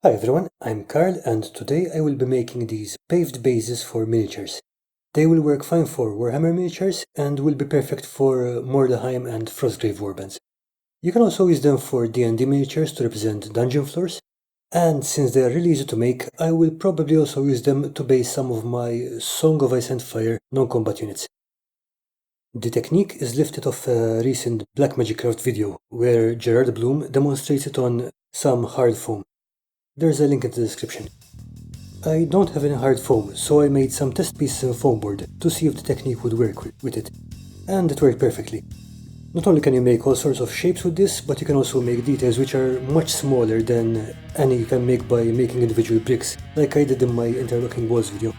Hi everyone, I'm Carl and today I will be making these paved bases for miniatures. They will work fine for Warhammer miniatures and will be perfect for Mordheim and Frostgrave warbands. You can also use them for D&D miniatures to represent dungeon floors, and since they are really easy to make, I will probably also use them to base some of my Song of Ice and Fire non-combat units. The technique is lifted off a recent Black Magic Craft video, where Gerard Bloom demonstrates it on some hard foam. There's a link in the description. I don't have any hard foam, so I made some test pieces in foamboard to see if the technique would work with it. And it worked perfectly. Not only can you make all sorts of shapes with this, but you can also make details which are much smaller than any you can make by making individual bricks, like I did in my interlocking walls video.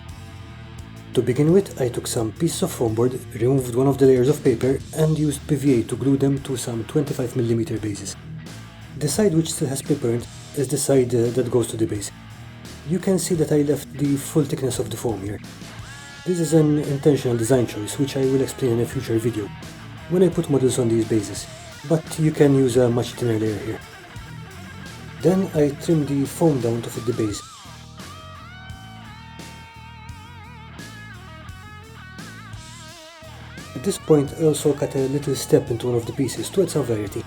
To begin with, I took some pieces of foamboard, removed one of the layers of paper, and used PVA to glue them to some 25mm bases. The side which still has paper is the side that goes to the base. You can see that I left the full thickness of the foam here. This is an intentional design choice which I will explain in a future video, when I put models on these bases, but you can use a much thinner layer here. Then I trim the foam down to fit the base. At this point I also cut a little step into one of the pieces to add some variety.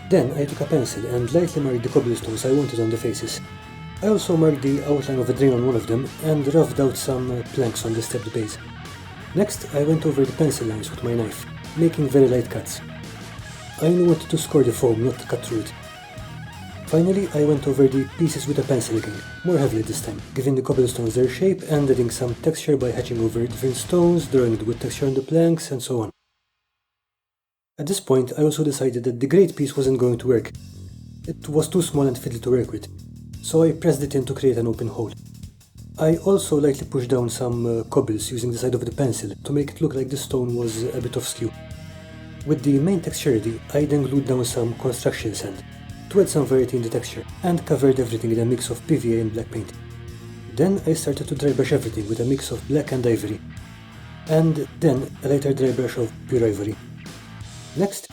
Then I took a pencil and lightly marked the cobblestones I wanted on the faces. I also marked the outline of a drain on one of them and roughed out some planks on the stepped base. Next I went over the pencil lines with my knife, making very light cuts. I only wanted to score the foam, not cut through it. Finally I went over the pieces with a pencil again, more heavily this time, giving the cobblestones their shape and adding some texture by hatching over different stones, drawing the wood texture on the planks, and so on. At this point I also decided that the grate piece wasn't going to work. It was too small and fiddly to work with, so I pressed it in to create an open hole. I also lightly pushed down some cobbles using the side of the pencil to make it look like the stone was a bit off skew. With the main texture ready, I then glued down some construction sand to add some variety in the texture and covered everything in a mix of PVA and black paint. Then I started to dry brush everything with a mix of black and ivory, and then a lighter dry brush of pure ivory. Next,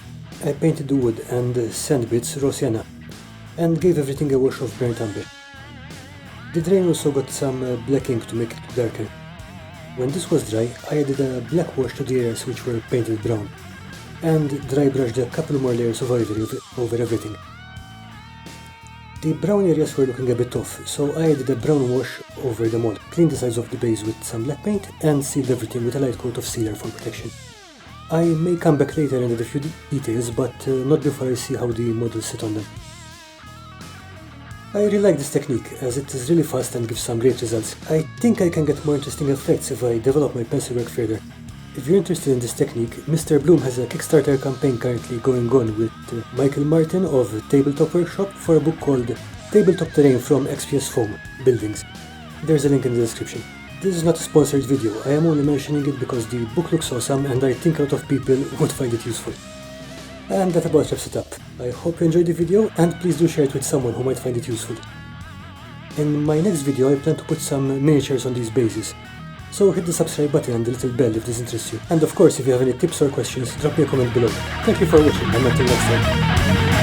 I painted the wood and sand bits raw sienna and gave everything a wash of burnt umber. The drain also got some black ink to make it darker. When this was dry, I added a black wash to the areas which were painted brown and dry brushed a couple more layers of ivory over everything. The brown areas were looking a bit off, so I added a brown wash over them all, cleaned the sides of the base with some black paint and sealed everything with a light coat of sealer for protection. I may come back later and add a few details, but not before I see how the models sit on them. I really like this technique, as it is really fast and gives some great results. I think I can get more interesting effects if I develop my pencil work further. If you're interested in this technique, Mr. Bloom has a Kickstarter campaign currently going on with Michael Martin of Tabletop Workshop for a book called Tabletop Terrain from XPS Foam Buildings. There's a link in the description. This is not a sponsored video, I am only mentioning it because the book looks awesome and I think a lot of people would find it useful. And that about wraps it up. I hope you enjoyed the video and please do share it with someone who might find it useful. In my next video I plan to put some miniatures on these bases, so hit the subscribe button and the little bell if this interests you. And of course, if you have any tips or questions, drop me a comment below. Thank you for watching and until next time.